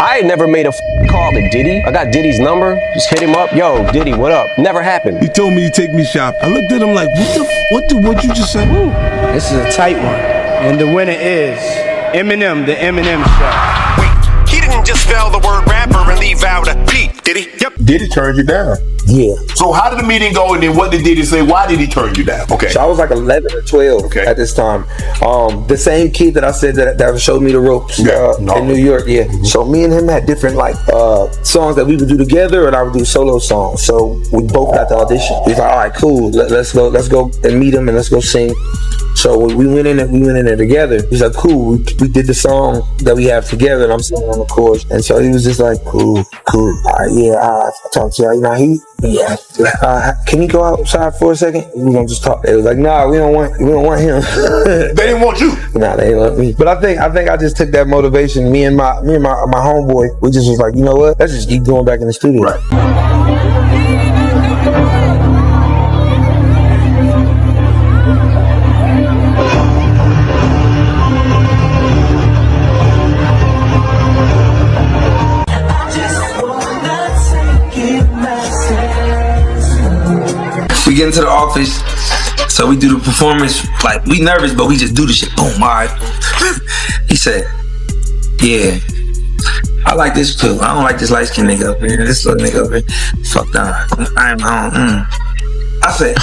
I ain't never made a call to Diddy. I got Diddy's number, just hit him up. Yo, Diddy, what up? Never happened. He told me to take me shop. I looked at him like, what you just said? Woo. This is a tight one. And the winner is Eminem, the Eminem Show. Wait, he didn't just spell the word rapper and leave out a P, did he? Yep. Diddy turned you down. Yeah. So how did the meeting go, and then what did Diddy say? Why did he turn you down? Okay. So I was like 11 or 12 at this time. The same kid that I said that showed me the ropes in New York. Yeah. Mm-hmm. So me and him had different songs that we would do together, and I would do solo songs. So we both got the audition. He's like, all right, cool. Let's go and meet him and let's go sing. So we went in there together. He's like, cool. We did the song that we have together, and I'm singing on the chorus. And so he was just like, cool. I talked to you. Can you go outside for a second? We're gonna just talk. They was like, nah, we don't want him. They didn't want you. Nah, they didn't want me. But I think I just took that motivation. Me and my homeboy, we just was like, you know what? Let's just keep going back in the studio. Right. We get into the office, so we do the performance, like we nervous, but we just do the shit. Boom, all right. He said, yeah, I like this too. I don't like this light skinned nigga up here. This little nigga up here. Fuck down. I said,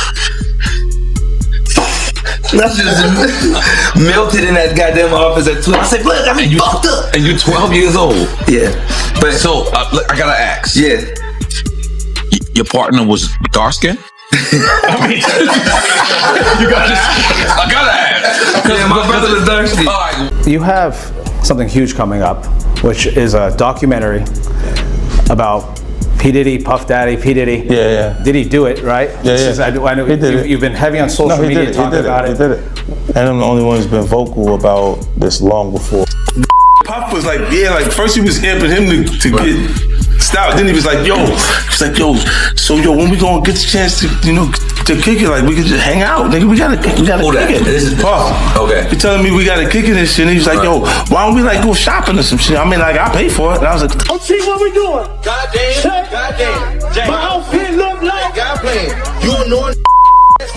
that's just melted in that goddamn office at 12. I said, look, I'm fucked up. And you're 12 years old. Yeah. But so, I gotta ask. Yeah. Your partner was dark skinned? I mean, I gotta ask. Yeah, my brother was dark skinned. Right. You have something huge coming up, which is a documentary about P. Diddy, Puff Daddy, P. Diddy. Yeah. Did he do it, right? Yeah. I know he did you've been heavy on social media talking about it. He did it. And I'm the only one who's been vocal about this long before. Puff was like, first he was amping him to get stout. Then he was like, so when we gonna get the chance to kick it, like we could just hang out, nigga. We gotta kick it. This is Puff. Okay. He telling me we gotta kick it and shit. And he was like, why don't we go shopping or some shit? I mean, I pay for it. And I was like, let's see what we doing. Goddamn. My outfit look like God playing. You know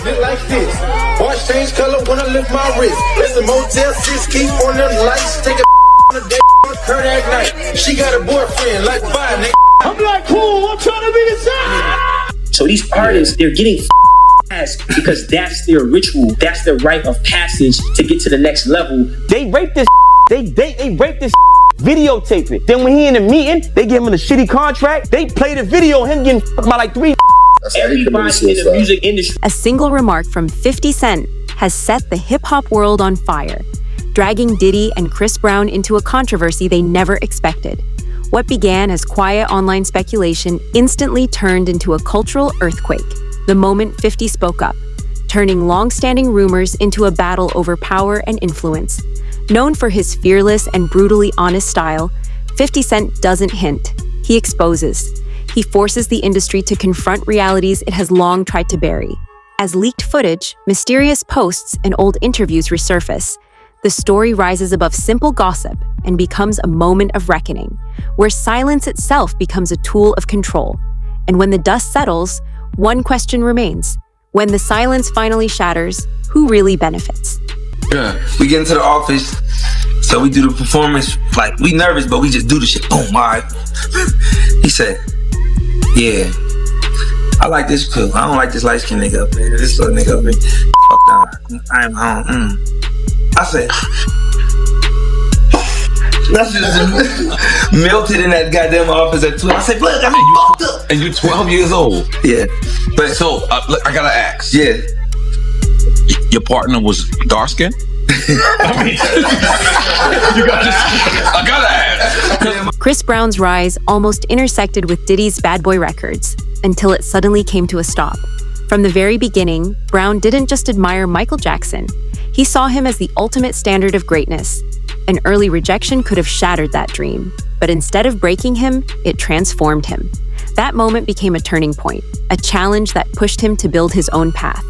look like this. Watch change color when I lift my wrist. It's the Motel 6, keep on them lights. Take a on a day on a Kodak night. She got a boyfriend, like bye, nigga. I'm like, cool, I'm trying to be the side. So these artists, they're getting ass because that's their ritual. That's their rite of passage to get to the next level. They rape this. They rape this. Videotape it. Then when he in the meeting, they give him a shitty contract. They play the video of him getting fucked by like 3. Everybody in the music industry. A single remark from 50 Cent has set the hip-hop world on fire, dragging Diddy and Chris Brown into a controversy they never expected. What began as quiet online speculation instantly turned into a cultural earthquake the moment 50 spoke up, turning long-standing rumors into a battle over power and influence. Known for his fearless and brutally honest style, 50 Cent doesn't hint, he exposes. He forces the industry to confront realities it has long tried to bury. As leaked footage, mysterious posts, and old interviews resurface, the story rises above simple gossip and becomes a moment of reckoning, where silence itself becomes a tool of control. And when the dust settles, one question remains. When the silence finally shatters, who really benefits? Yeah. We get into the office, so we do the performance, like we nervous, but we just do the shit. Boom, all right. He said, yeah, I like this too. I don't like this light skinned nigga up here. This little nigga up here. Fuck down. I said, that's just melted in that goddamn office at 12. I said, look, I'm fucked up. And you're 12 years old. Yeah. But so, I gotta ask. Yeah. Your partner was dark skinned? I mean, I gotta ask. Chris Brown's rise almost intersected with Diddy's Bad Boy records until it suddenly came to a stop. From the very beginning, Brown didn't just admire Michael Jackson. He saw him as the ultimate standard of greatness. An early rejection could have shattered that dream, but instead of breaking him, it transformed him. That moment became a turning point, a challenge that pushed him to build his own path.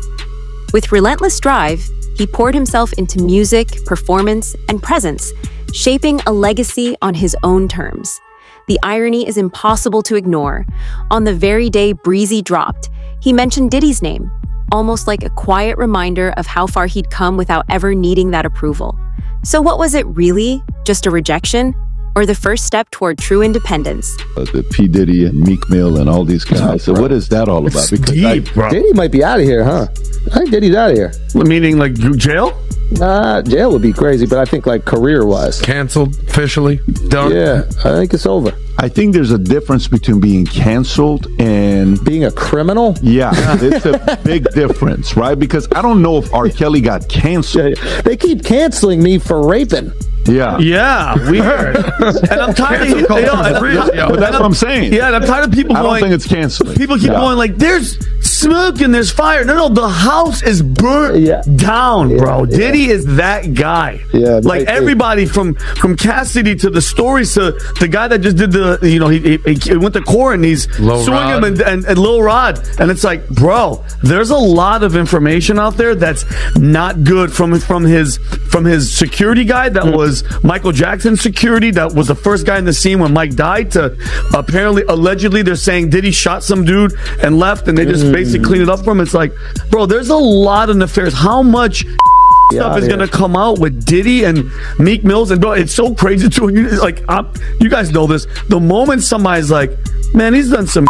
With relentless drive, he poured himself into music, performance, and presence, shaping a legacy on his own terms. The irony is impossible to ignore. On the very day Breezy dropped, he mentioned Diddy's name, almost like a quiet reminder of how far he'd come without ever needing that approval. So what was it really? Just a rejection? Or the first step toward true independence? The P. Diddy and Meek Mill and all these guys. So what is that all about? Because deep, bro. Diddy might be out of here, huh? I think Diddy's out of here. Meaning like jail? Nah, jail would be crazy, but I think like career-wise. Canceled, officially, done? Yeah, I think it's over. I think there's a difference between being canceled and being a criminal. Yeah, it's a big difference, right? Because I don't know if R. Kelly got canceled. They keep canceling me for raping. Yeah. Yeah, weird. And I'm tired of but that's what I'm saying. Yeah, and I'm tired of people I going. don't think it's canceling. People keep going like, there's smoke and there's fire. No, the house is burnt down, bro. Diddy is that guy. Yeah, like everybody from Cassidy to the stories to the guy that just did the, he went to court and he's suing him and Lil Rod. And it's like, bro, there's a lot of information out there that's not good from his security guy that was Michael Jackson's security, that was the first guy in the scene when Mike died, to allegedly they're saying Diddy shot some dude and left and they just basically cleaned it up for him. It's like, bro, there's a lot of nefarious. How much stuff is gonna come out with Diddy and Meek Mills? And bro, it's so crazy too. You guys know this. The moment somebody's like, man, he's done some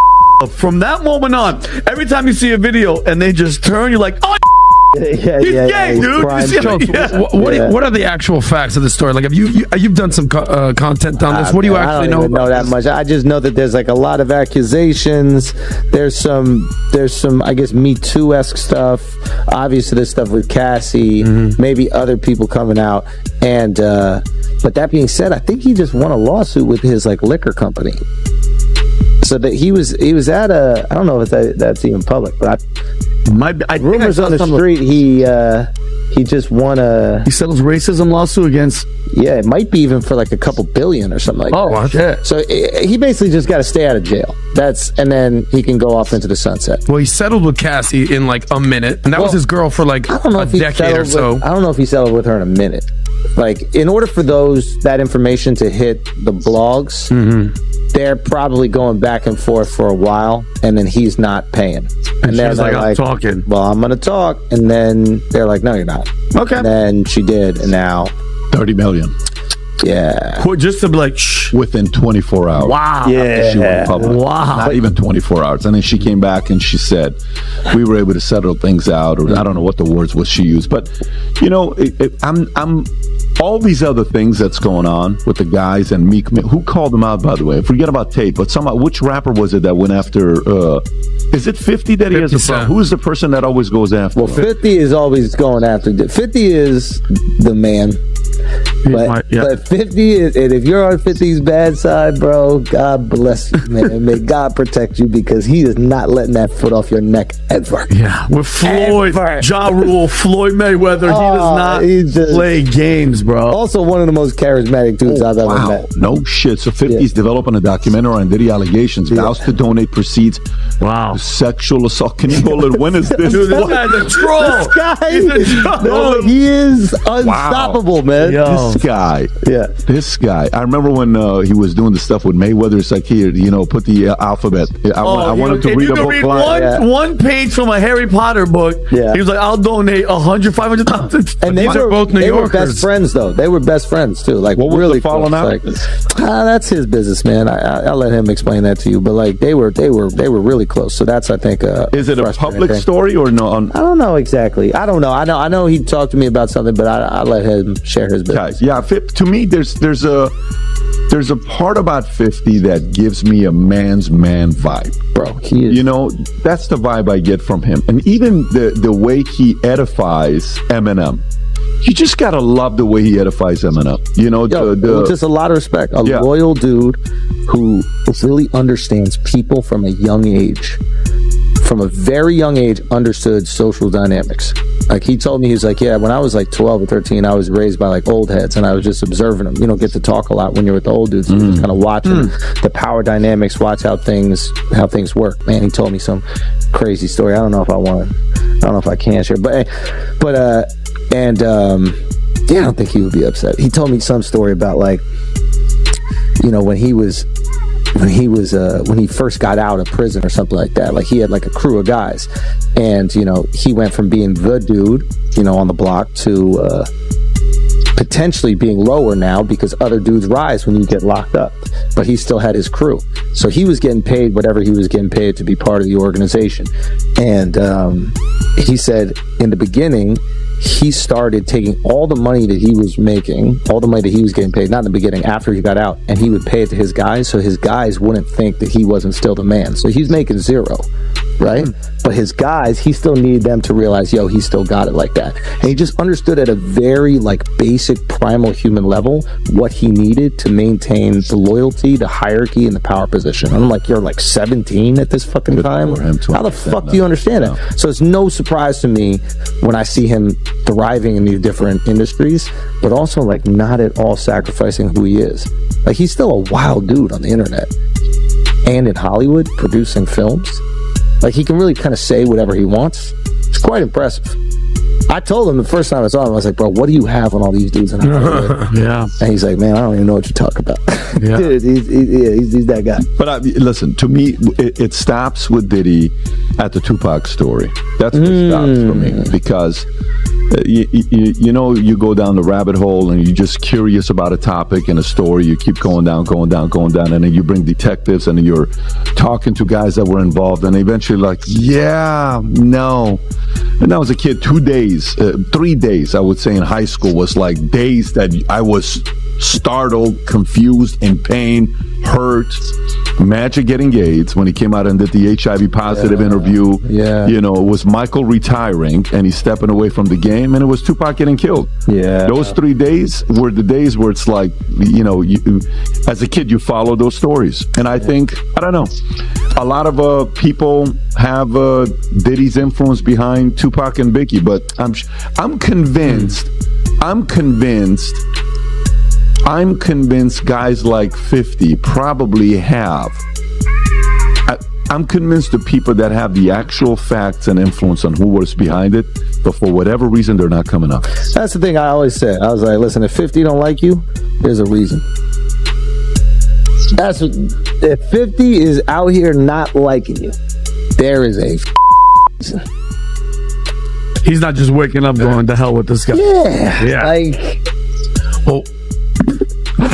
from that moment on, every time you see a video and they just turn, you're like, oh, he's gay, dude. What are the actual facts of the story? Like, you've done some content on this. What do you actually know? I don't know that much. I just know that there's like a lot of accusations. There's some I guess Me Too-esque stuff. Obviously, there's stuff with Cassie. Maybe other people coming out. And but that being said, I think he just won a lawsuit with his like liquor company. So that he was at a, I don't know if that's even public, but rumors on the street he just won he settled racism lawsuit against, it might be even for like a couple billion or something like that. Oh shit. So he basically just got to stay out of jail. And then he can go off into the sunset. Well, he settled with Cassie in like a minute, and that was his girl for like a decade or so. I don't know if he settled with her in a minute. Like, in order for that information to hit the blogs, they're probably going back and forth for a while, and then he's not paying. And they're like, I'm talking. Well, I'm going to talk. And then they're like, no, you're not. Okay. And then she did, and now 30 million. Yeah. Just to be like, shh. Within 24 hours. Wow. She went public. Wow. Not even 24 hours. And then she came back and she said, we were able to settle things out, or I don't know what the words was she used. But, I'm all these other things that's going on with the guys and Meek Mill. Who called them out, by the way? Forget about Tate, but which rapper was it that went after, is it 50 that he has a problem? Who is the person that always goes after? Well, 50 is always going after. 50 is the man. But 50 is, and if you're on 50's bad side, bro, God bless you, man. May God protect you, because he is not letting that foot off your neck ever. Yeah, with Floyd, Ja Rule, Floyd Mayweather, he does not play games, bro. Also, one of the most charismatic dudes I've ever met. No shit. So 50's developing a documentary on Diddy allegations, vows to donate proceeds. Wow. Sexual assault. Can you call it? When is this? Dude, this guy's a troll. This guy, he is unstoppable, man. This guy. I remember when he was doing the stuff with Mayweather. It's like, here, put the alphabet. I wanted to read a book. One page from a Harry Potter book. Yeah. He was like, I'll donate 100, 500,000. And they were both New Yorkers. They were best friends, though. They were best friends too. Like, what was really the falling out? Like, that's his business, man. I'll let him explain that to you. But like, they were really close. So that's, I think, is it a public story or no? I don't know exactly. I don't know. I know he talked to me about something, but I'll let him share his business. Yeah. To me, there's a part about 50 that gives me a man's man vibe, bro. That's the vibe I get from him. And even the way he edifies Eminem. You just gotta love the way he edifies Eminem. Just a lot of respect. A loyal dude who really understands people from a young age. From a very young age, understood social dynamics. Like, he told me, he's like, when I was like 12 or 13, I was raised by like old heads, and I was just observing them. You don't get to talk a lot when you're with the old dudes. You're just kind of watching the power dynamics, watch how things work. Man, he told me some crazy story. I don't know if I can share, but I don't think he would be upset. He told me some story about, like, when he was when he first got out of prison or something like that. Like he had like a crew of guys, and he went from being the dude, on the block to potentially being lower now because other dudes rise when you get locked up. But he still had his crew, so he was getting paid whatever he was getting paid to be part of the organization. And he said in the beginning, he started taking all the money that he was making, all the money that he was getting paid, not in the beginning, after he got out, and he would pay it to his guys so his guys wouldn't think that he wasn't still the man. So he's making zero, right? But his guys, he still needed them to realize, he still got it like that. And he just understood at a very basic primal human level what he needed to maintain the loyalty, the hierarchy, and the power position. I'm like, you're 17 at this fucking time? How the fuck do you understand it? So it's no surprise to me when I see him thriving in these different industries, but also not at all sacrificing who he is. He's still a wild dude on the internet and in Hollywood producing films. He can really kind of say whatever he wants. It's quite impressive. I told him the first time I saw him, I was like, bro, what do you have on all these dudes in Hollywood? Yeah. And he's like, man, I don't even know what you're talking about. Yeah. Dude, he's that guy. But listen, to me, it stops with Diddy at the Tupac story. That's what stops for me, because you go down the rabbit hole and you're just curious about a topic and a story. You keep going down, and then you bring detectives and you're talking to guys that were involved, and eventually no. And I was a kid, 3 days, I would say, in high school was days that I was startled, confused, in pain, hurt. Magic getting AIDS when he came out and did the HIV positive interview. Yeah. It was Michael retiring and he's stepping away from the game, and it was Tupac getting killed. Yeah. Those 3 days were the days where it's you, as a kid, you follow those stories. And I think, I don't know, a lot of people have Diddy's influence behind Tupac and Biggie, but I'm convinced guys like 50 probably have. I'm convinced the people that have the actual facts and influence on who was behind it, but for whatever reason, they're not coming up. That's the thing I always said. I was like, listen, if 50 don't like you, there's a reason. If 50 is out here not liking you, there is a reason. He's not just waking up going, to hell with this guy. Yeah.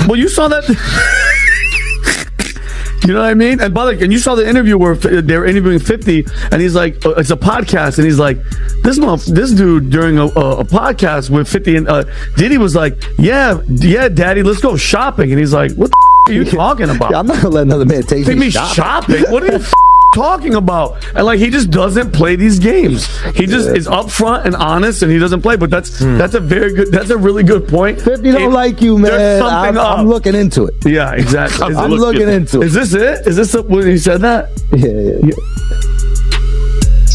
Well, you saw that. You know what I mean? And by the way, and you saw the interview where they were interviewing 50, and he's like, it's a podcast, and he's like, this dude during a podcast with 50, and Diddy was like, yeah, daddy, let's go shopping, and he's like, what the are you talking about? Yeah, I'm not gonna let another man take me shopping. What are you talking about? And he just doesn't play these games. He just is upfront and honest, and he doesn't play. But that's a really good point. 50 don't like you, man. There's something I'm looking into it. Yeah, exactly. I'm looking into it. Is this it? Is this when he said that? Yeah.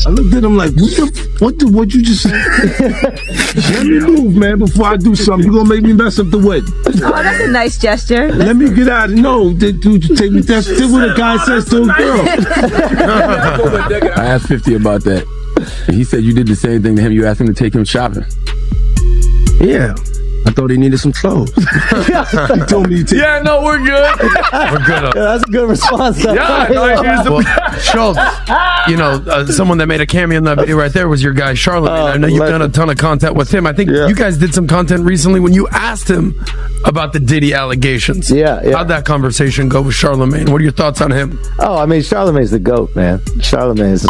I looked at him like, what you just said? Let me move, man, before I do something. You're going to make me mess up the wedding. Oh, that's a nice gesture. Let me get out. No, dude, take me. That's what a guy says to a girl. I asked 50 about that. And he said you did the same thing to him. You asked him to take him shopping. Yeah. I thought he needed some clothes. He told me to take. Yeah, no, we're good. We're good. Yeah, that's a good response. Schultz, someone that made a cameo in that video right there was your guy, Charlamagne. I know you've done a ton of content with him. I think you guys did some content recently when you asked him about the Diddy allegations. Yeah. How'd that conversation go with Charlamagne? What are your thoughts on him? Oh, I mean, Charlamagne's the GOAT, man. Charlamagne's the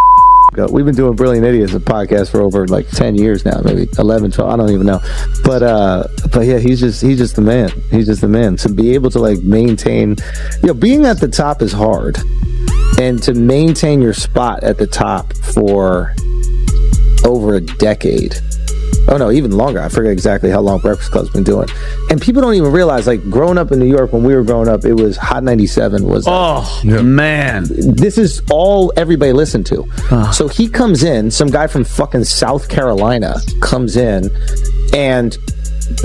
GOAT. We've been doing Brilliant Idiots, a podcast, for over 10 years now, maybe 11, 12, I don't even know. But yeah, he's just the man. He's just the man. To be able to maintain, being at the top is hard. And to maintain your spot at the top for over a decade. Oh no, even longer. I forget exactly how long Breakfast Club's been doing. And people don't even realize, growing up in New York, when we were growing up, it was Hot 97 was man. This is all everybody listened to. So he comes in, some guy from fucking South Carolina comes in and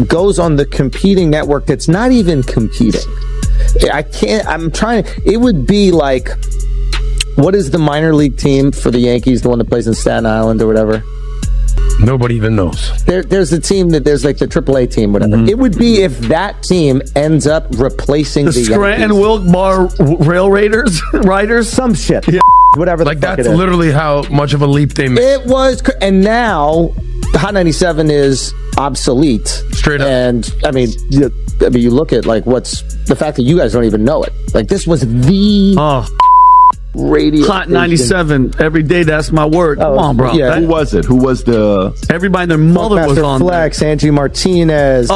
goes on the competing network that's not even competing. It would be like, what is the minor league team for the Yankees, the one that plays in Staten Island or whatever? Nobody even knows. There's a team there's like the AAA team, whatever. It would be if that team ends up replacing the Scranton Wilkes-Barre Rail Raiders riders, some shit. Yeah. Whatever. Like that's literally how much of a leap they made. It was, and now Hot 97 is obsolete. Straight up. And I mean, you look at like what's the fact that you guys don't even know it. Like this was the radio Hot 97 every day. That's my word. Come on, bro. Yeah. Who was it? Who was the? Everybody and their mother was on Flex, Angie Martinez,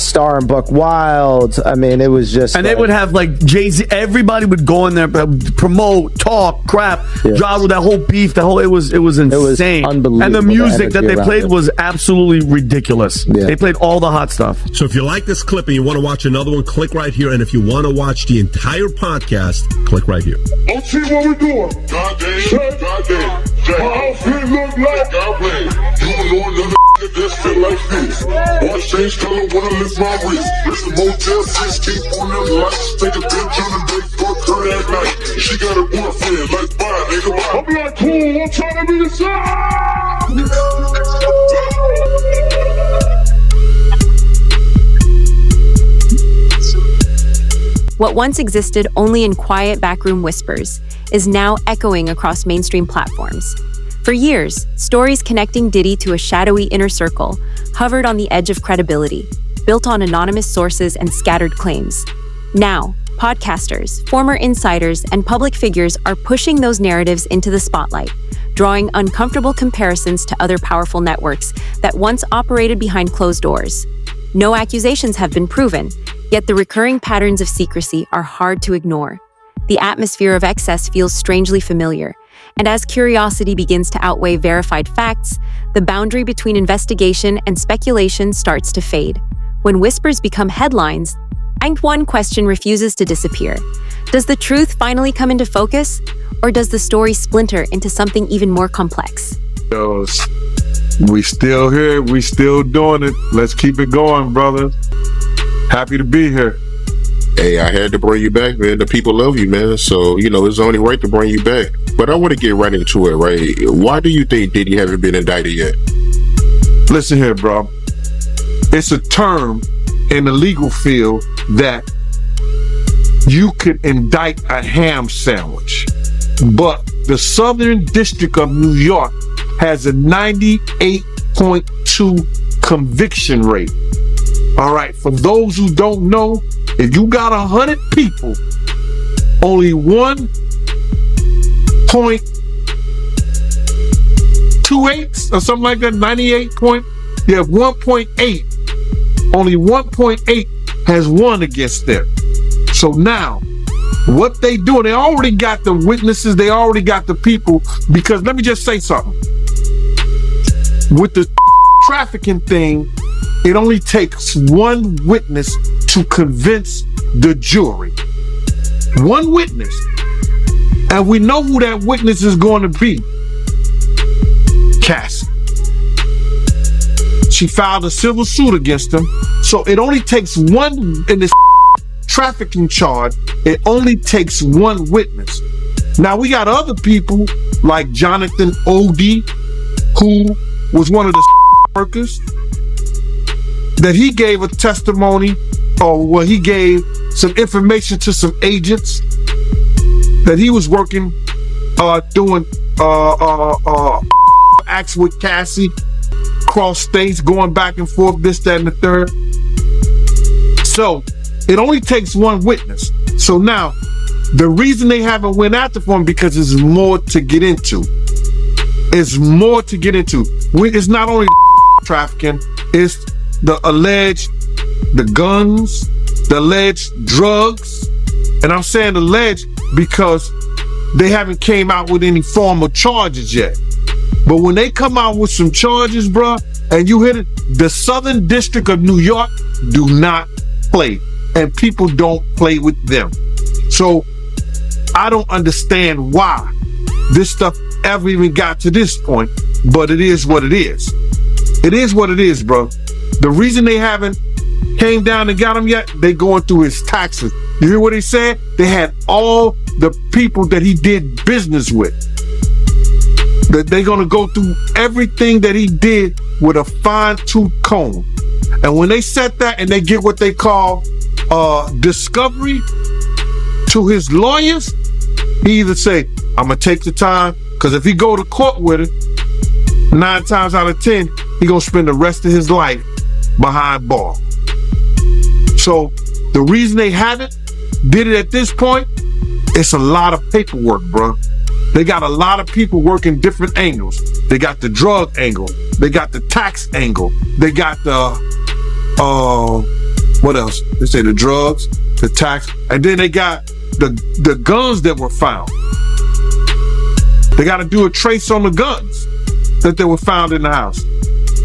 Star and Buck Wild. I mean, it was just. And they would have like Jay-Z. Everybody would go in there, promote, talk, crap, drive with that whole beef. It was insane. It was unbelievable. And the music that they played was absolutely ridiculous. Yeah. They played all the hot stuff. So if you like this clip and you want to watch another one, click right here. And if you want to watch the entire podcast, click right here. Let's see what we doing. Goddamn. My outfit look like goddamn. You know another that just fit like this. Watch change color when I lift my wrist. It's the Motel 6, keep on them lights. Take a bitch on the day, fuck her at night. She got a boyfriend, like bye, nigga, bye. I'm like, cool, I'm trying to be the side. What once existed only in quiet backroom whispers is now echoing across mainstream platforms. For years, stories connecting Diddy to a shadowy inner circle hovered on the edge of credibility, built on anonymous sources and scattered claims. Now, podcasters, former insiders, and public figures are pushing those narratives into the spotlight, drawing uncomfortable comparisons to other powerful networks that once operated behind closed doors. No accusations have been proven, yet the recurring patterns of secrecy are hard to ignore. The atmosphere of excess feels strangely familiar, and as curiosity begins to outweigh verified facts, the boundary between investigation and speculation starts to fade. When whispers become headlines, and one question refuses to disappear. Does the truth finally come into focus, or does the story splinter into something even more complex? We still here, we still doing it. Let's keep it going, brother. Happy to be here. Hey, I had to bring you back, man. The people love you, man. So, it's only right to bring you back. But I want to get right into it, right? Why do you think Diddy haven't been indicted yet? Listen here, bro. It's a term in the legal field that you could indict a ham sandwich. But the Southern District of New York has a 98.2 conviction rate. All right, for those who don't know, if you got 100 people, only 1.28 or something like that, 1.8. Only 1.8 has won against them. So now, what they do, they already got the witnesses, they already got the people, because let me just say something. With the trafficking thing, it only takes one witness to convince the jury. One witness. And we know who that witness is going to be. Cassie. She filed a civil suit against him. So it only takes one, in this trafficking charge, it only takes one witness. Now we got other people like Jonathan Odie, who was one of the workers, that he gave a testimony, or he gave some information to some agents that he was working, doing acts with Cassie, cross states, going back and forth, this, that, and the third. So it only takes one witness. So now, the reason they haven't went after for him, because there's more to get into. It's more to get into. It's not only trafficking, it's the guns, the alleged drugs. And I'm saying alleged because they haven't came out with any formal charges yet. But when they come out with some charges, bruh, and you hit it, the Southern District of New York do not play. And people don't play with them. So I don't understand why this stuff ever even got to this point, but it is what it is. It is what it is, bro. The reason they haven't came down and got him yet, they going through his taxes. You hear what he said? They had all the people that he did business with. That they're gonna go through everything that he did with a fine-tooth comb. And when they set that and they get what they call discovery to his lawyers, he either say, I'm gonna take the time, because if he go to court with it, 9 times out of 10, he gonna spend the rest of his life behind bars. So the reason they haven't did it at this point, it's a lot of paperwork, bro. They got a lot of people working different angles. They got the drug angle. They got the tax angle. They got the, what else? They say the drugs, the tax, and then they got the guns that were found. They got to do a trace on the guns that they were found in the house.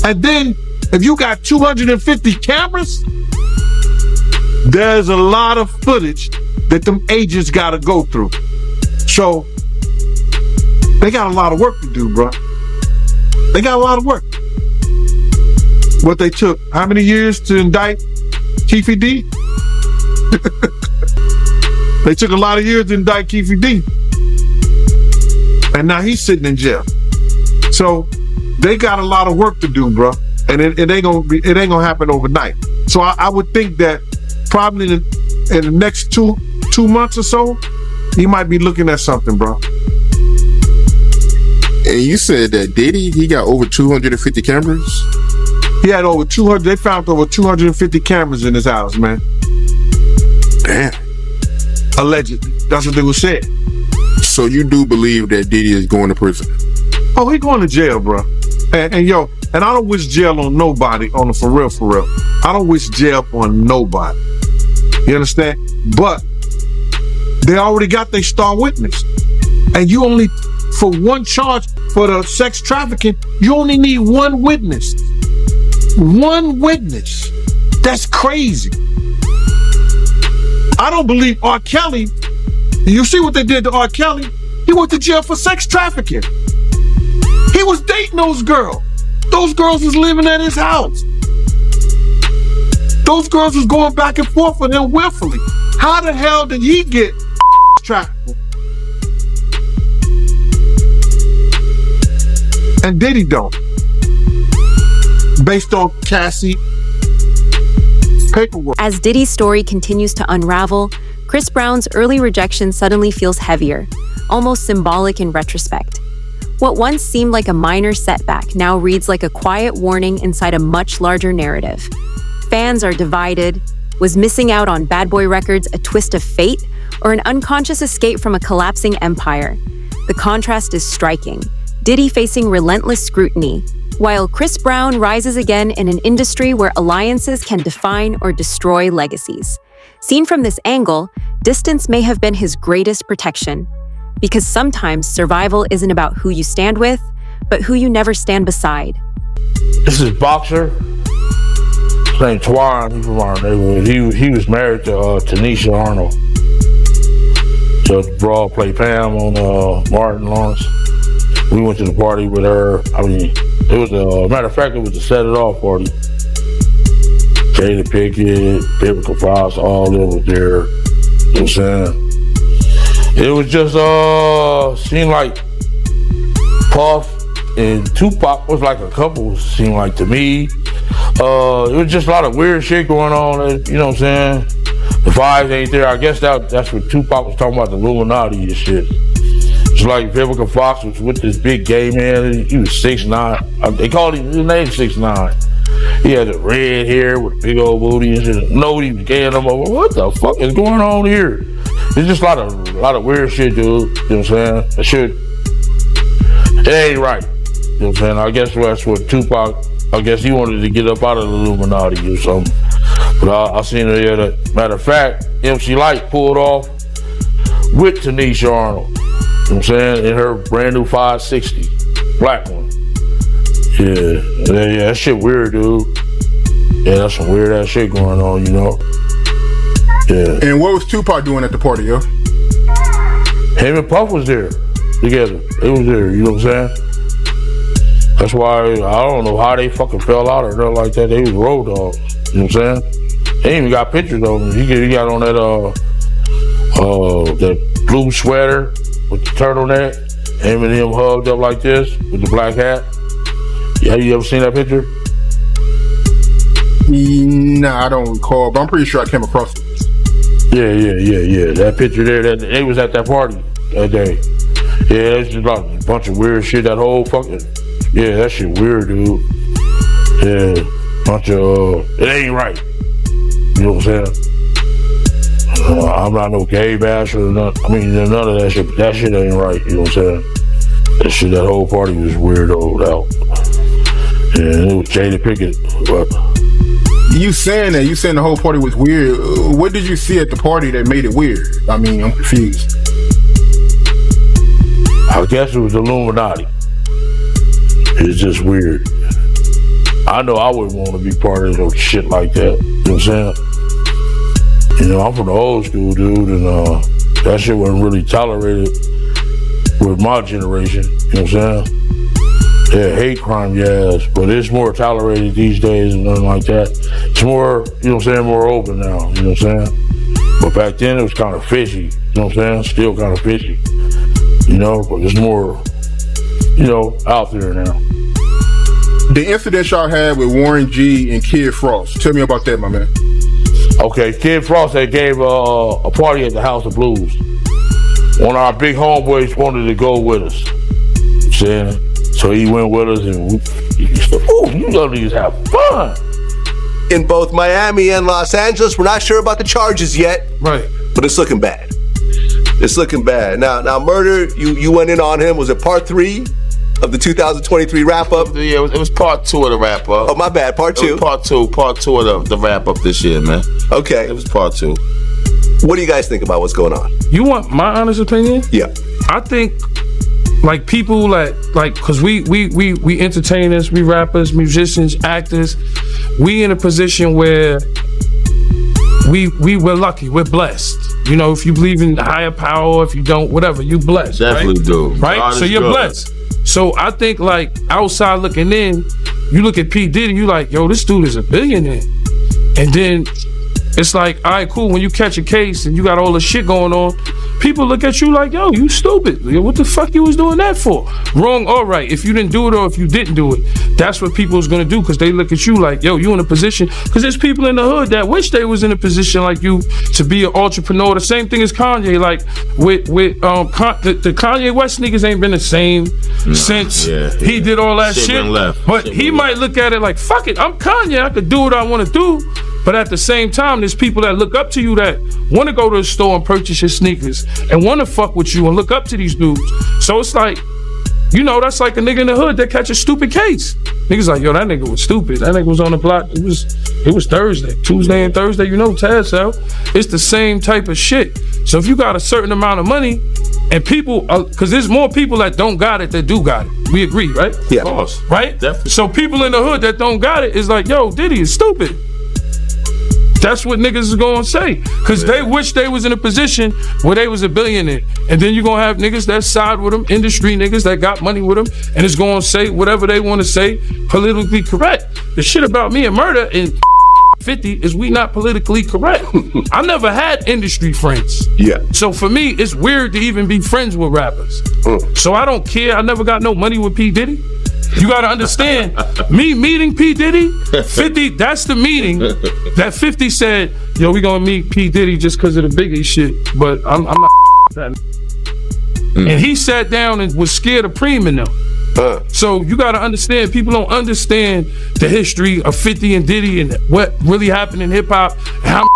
And then if you got 250 cameras, there's a lot of footage that them agents got to go through. So they got a lot of work to do, bro. They got a lot of work. What they took, how many years to indict Keefy D? They took a lot of years to indict Keefy D. And now he's sitting in jail. So they got a lot of work to do, bro. And it ain't gonna happen overnight. So I would think that probably in the next two months or so, he might be looking at something, bro. And you said that Diddy, he got over 250 cameras? He had over 200, they found over 250 cameras in his house, man. Damn. Allegedly. That's what they were saying. So you do believe that Diddy is going to prison? Oh, he going to jail, bro. And I don't wish jail on nobody, on the for real. I don't wish jail on nobody. You understand? But they already got their star witness. And you only, for one charge, for the sex trafficking, you only need one witness. One witness. That's crazy. I don't believe R. Kelly. You see what they did to R. Kelly? He went to jail for sex trafficking. He was dating those girls. Those girls was living at his house. Those girls was going back and forth with him willfully. How the hell did he get trafficked? And Diddy don't. Based on Cassie paperwork. As Diddy's story continues to unravel, Chris Brown's early rejection suddenly feels heavier, almost symbolic in retrospect. What once seemed like a minor setback now reads like a quiet warning inside a much larger narrative. Fans are divided. Was missing out on Bad Boy Records a twist of fate or an unconscious escape from a collapsing empire? The contrast is striking. Diddy facing relentless scrutiny, while Chris Brown rises again in an industry where alliances can define or destroy legacies. Seen from this angle, distance may have been his greatest protection. Because sometimes survival isn't about who you stand with, but who you never stand beside. This is Boxer. His name's Twan. He's from our neighborhood. He was married to Tanisha Arnold. So Broad played Pam on Martin Lawrence. We went to the party with her. I mean, it was matter of fact, it was the Set It Off party. Jada Pinkett, Biblical Fox, all of them was there. You know what I'm saying? It was just seemed like Puff and Tupac was like a couple, seemed like to me. It was just a lot of weird shit going on, you know what I'm saying? The vibes ain't there. I guess that's what Tupac was talking about, the Illuminati and shit. It's like Vivica Fox was with this big gay man. He was 6'9". They called him, his name 6'9". He had the red hair with big old booty and shit. Nobody was gay no more. What the fuck is going on here? It's just a lot of weird shit, dude. You know what I'm saying? That shit, it ain't right. You know what I'm saying? I guess that's what Tupac, I guess he wanted to get up out of the Illuminati or something. But I seen her there. Matter of fact, MC Lyte pulled off with Tanisha Arnold. You know what I'm saying? In her brand new 560, black one. Yeah, that shit weird, dude. Yeah, that's some weird ass shit going on, you know? Yeah. And what was Tupac doing at the party, yo? Him and Puff was there together. They was there, you know what I'm saying? That's why I don't know how they fucking fell out or nothing like that. They was road dogs, you know what I'm saying? They even got pictures of him. He got on that blue sweater with the turtleneck. Him and him hugged up like this with the black hat. Have you ever seen that picture? Nah, I don't recall, but I'm pretty sure I came across it. Yeah. That picture there, that they was at that party that day. Yeah, it's just like a bunch of weird shit. That whole fucking, yeah, that shit weird, dude. Yeah, bunch of, it ain't right. You know what I'm saying? I'm not no gay basher or nothing. I mean, none of that shit. That shit ain't right. You know what I'm saying? That whole party was weirdoed out. Yeah, it was Jada Pinkett. But You saying the whole party was weird. What did you see at the party that made it weird? I mean, I'm confused. I guess it was the Illuminati. It's just weird. I know I wouldn't want to be part of no shit like that. You know what I'm saying? You know, I'm from the old school, dude, and that shit wasn't really tolerated with my generation. You know what I'm saying? Yeah, hate crime, yes, but it's more tolerated these days and nothing like that. It's more, you know what I'm saying, more open now, you know what I'm saying? But back then it was kind of fishy, you know what I'm saying? Still kind of fishy, you know, but it's more, you know, out there now. The incident y'all had with Warren G and Kid Frost. Tell me about that, my man. Okay, Kid Frost, they gave a party at the House of Blues. One of our big homeboys wanted to go with us, you know what I'm saying? So he went with us and he said, "Ooh, you ladies have fun." In both Miami and Los Angeles, we're not sure about the charges yet. Right. But it's looking bad. It's looking bad. Now murder, you went in on him. Was it part 3 of the 2023 wrap-up? Yeah, it was part 2 of the wrap-up. Oh, my bad, part 2? Part two of the wrap-up this year, man. Okay. It was part 2. What do you guys think about what's going on? You want my honest opinion? Yeah. I think like people like cause we entertainers, we rappers, musicians, actors, we in a position where we're lucky, we're blessed. You know, if you believe in higher power, if you don't, whatever, you blessed. Definitely right? do. Right? God So is you're good. blessed. So I think like outside looking in, you look at P. Diddy, you like, yo, this dude is a billionaire. And then it's like, all right, cool, when you catch a case and you got all the shit going on, people look at you like, yo, you stupid. What the fuck you was doing that for? Wrong or right. If you didn't do it or if you didn't do it, that's what people's gonna do, because they look at you like, yo, you in a position, because there's people in the hood that wish they was in a position like you to be an entrepreneur. The same thing as Kanye, like with the Kanye West niggas ain't been the same since he did all that Shit shit. been left. But Shit he been might look at it like, fuck it, I'm Kanye, I could do what I wanna do. But at the same time, there's people that look up to you that want to go to the store and purchase your sneakers and want to fuck with you and look up to these dudes. So it's like, you know, that's like a nigga in the hood that catch a stupid case. Niggas like, yo, that nigga was stupid. That nigga was on the block. It was Thursday, Tuesday and Thursday, you know, Tad's out. It's the same type of shit. So if you got a certain amount of money and people, because there's more people that don't got it that do got it. We agree, right? Yeah. Of course. Right? Definitely. So people in the hood that don't got it is like, yo, Diddy is stupid. That's what niggas is gonna say. Cause they wish they was in a position where they was a billionaire. And then you're gonna have niggas that side with them, industry niggas that got money with them, and it's gonna say whatever they wanna say, politically correct. The shit about me and Murder and 50 is we not politically correct. I never had industry friends. Yeah. So for me, it's weird to even be friends with rappers. So I don't care. I never got no money with P. Diddy. You gotta understand, me meeting P. Diddy, 50, that's the meeting that 50 said, yo, we gonna meet P. Diddy just because of the Biggie shit, but I'm not that. And he sat down and was scared of Preem and them. So you gotta understand, people don't understand the history of 50 and Diddy and what really happened in hip hop, and how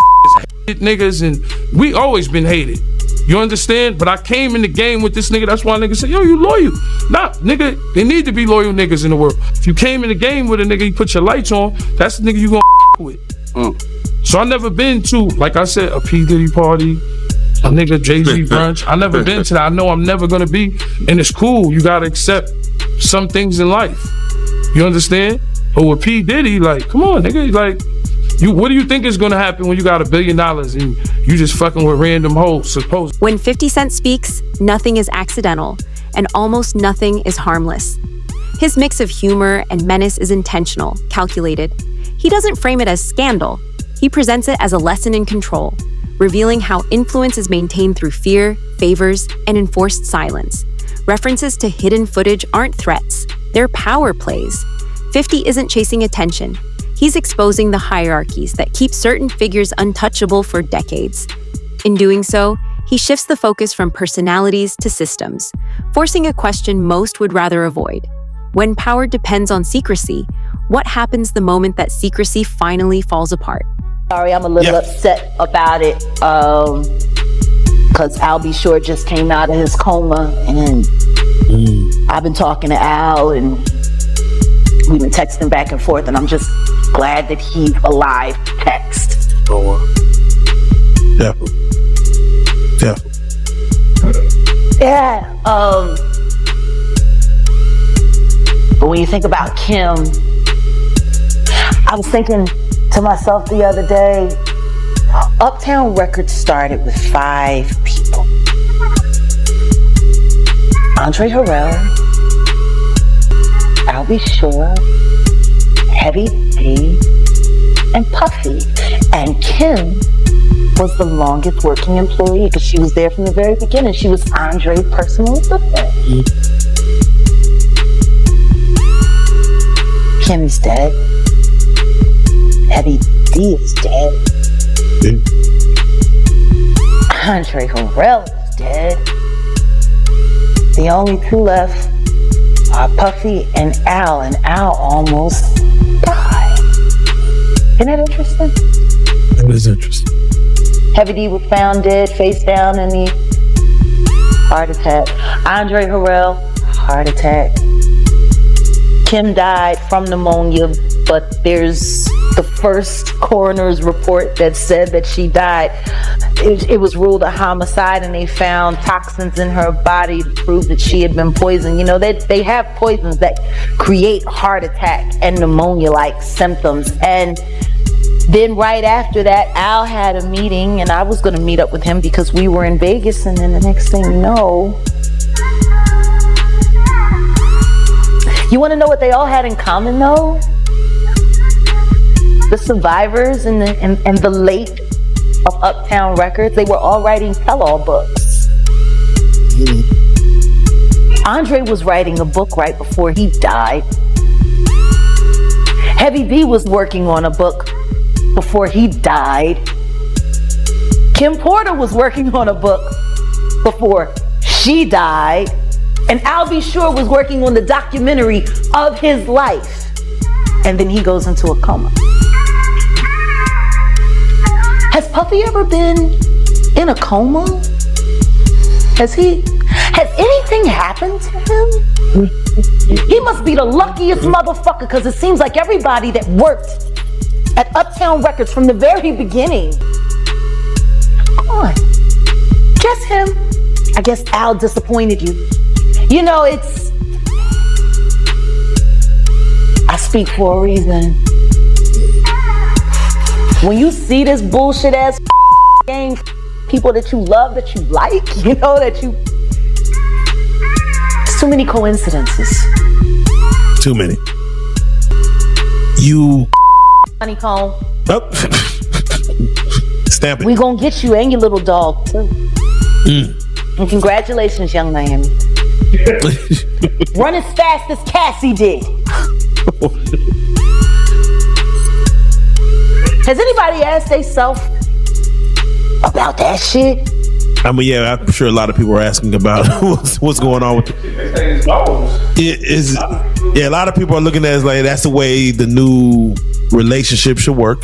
is niggas, and we always been hated. You understand? But I came in the game with this nigga. That's why niggas say, yo, you loyal. Nah, nigga, there need to be loyal niggas in the world. If you came in the game with a nigga, you put your lights on, that's the nigga you gonna with. So I never been to, like I said, a P. Diddy party, a nigga Jay-Z brunch. I never been to that. I know I'm never gonna be. And it's cool. You gotta accept some things in life. You understand? But with P. Diddy, like, come on, nigga, like, what do you think is gonna happen when you got $1 billion and you just fucking with random hoes, suppose? When 50 Cent speaks, nothing is accidental, and almost nothing is harmless. His mix of humor and menace is intentional, calculated. He doesn't frame it as scandal. He presents it as a lesson in control, revealing how influence is maintained through fear, favors, and enforced silence. References to hidden footage aren't threats, they're power plays. 50 isn't chasing attention. He's exposing the hierarchies that keep certain figures untouchable for decades. In doing so, he shifts the focus from personalities to systems, forcing a question most would rather avoid. When power depends on secrecy, what happens the moment that secrecy finally falls apart? Sorry, I'm a little upset about it, because Al B. Shore just came out of his coma, and I've been talking to Al, and we've been texting back and forth, and I'm just glad that he's alive. Text. Definitely. Yeah. But when you think about Kim, I was thinking to myself the other day, Uptown Records started with 5 people. Andre Harrell, Al B. Shore, Heavy D, and Puffy. And Kim was the longest working employee because she was there from the very beginning. She was Andre's personal assistant. Kim's dead. Heavy D is dead. Andre Harrell is dead. The only 2 left are Puffy and Al almost died. Isn't that interesting? That is interesting. Heavy D was found dead, face down in the heart attack. Andre Harrell, heart attack. Kim died from pneumonia, but there's the first coroner's report that said that she died. It was ruled a homicide, and they found toxins in her body to prove that she had been poisoned. You know, they have poisons that create heart attack and pneumonia-like symptoms. And then right after that, Al had a meeting, and I was going to meet up with him because we were in Vegas, and then the next thing you know, you want to know what they all had in common, though? The survivors and the late of Uptown Records, they were all writing tell-all books. Andre was writing a book right before he died. Heavy D was working on a book before he died. Kim Porter was working on a book before she died. And Al B. Shore was working on the documentary of his life. And then he goes into a coma. Has Puffy ever been in a coma? Has anything happened to him? He must be the luckiest motherfucker, because it seems like everybody that worked at Uptown Records from the very beginning. Come on. Just him. I guess Al disappointed you. You know, I speak for a reason. When you see this bullshit ass gang, people that you love, that you like, you know, it's too many coincidences. Too many. You honeycomb. Oh. Stamp it. We gonna get you and your little dog too. And congratulations, young Miami. Run as fast as Cassie did. Has anybody asked themselves about that shit? I mean, yeah, I'm sure a lot of people are asking about what's going on with it. A lot of people are looking at it as like that's the way the new relationship should work.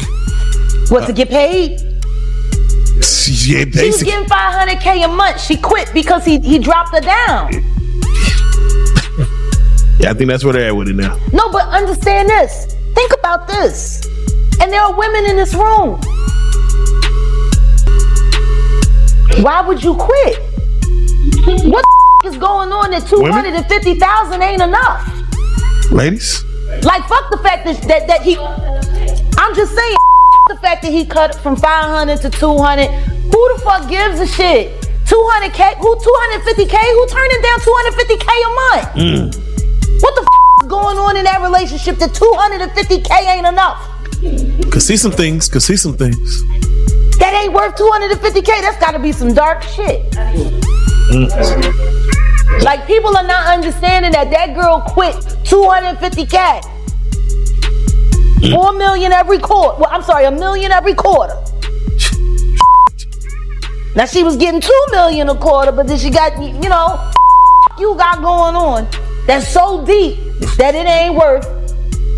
What, to get paid? Yeah, she was getting $500K a month. She quit because he dropped her down. Yeah, I think that's where they're at with it now. No, but understand this. Think about this. And there are women in this room. Why would you quit? What the is going on that $250,000 ain't enough? Ladies? Like, fuck the fact that he... I'm just saying, the fact that he cut from 500 to 200. Who the fuck gives a shit? 200K? Who 250K? Who turning down 250K a month? What the is going on in that relationship that 250K ain't enough? Could see some things. That ain't worth 250K. That's gotta be some dark shit. Like, people are not understanding that girl quit 250K. $4 million every quarter. Well, I'm sorry, $1 million every quarter. Now she was getting $2 million a quarter, but then she got, you know, you got going on. That's so deep that it ain't worth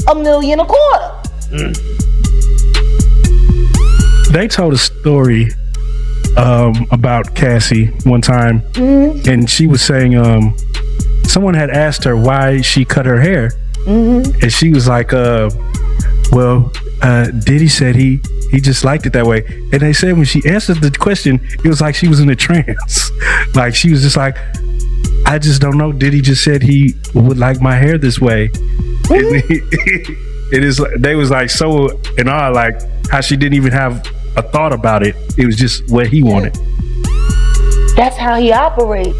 $1 million a quarter. They told a story about Cassie one time, and she was saying someone had asked her why she cut her hair, and she was like, well, Diddy said he just liked it that way. And they said when she answered the question, it was like she was in a trance. Like she was just like, I just don't know. Diddy just said he would like my hair this way. And it is. They was like so in awe, like how she didn't even have a thought about it. It was just what he wanted. That's how he operates.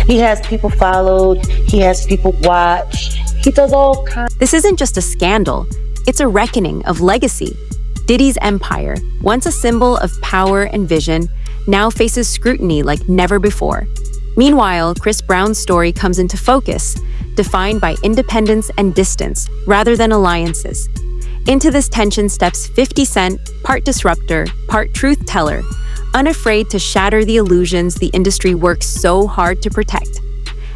He has people followed. He has people watched. He does all kinds. This isn't just a scandal. It's a reckoning of legacy. Diddy's empire, once a symbol of power and vision, now faces scrutiny like never before. Meanwhile, Chris Brown's story comes into focus, defined by independence and distance rather than alliances. Into this tension steps 50 Cent, part disruptor, part truth teller, unafraid to shatter the illusions the industry works so hard to protect.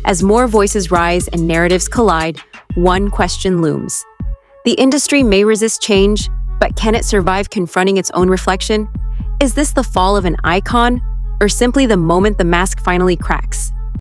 As more voices rise and narratives collide, one question looms. The industry may resist change, but can it survive confronting its own reflection? Is this the fall of an icon, or simply the moment the mask finally cracks?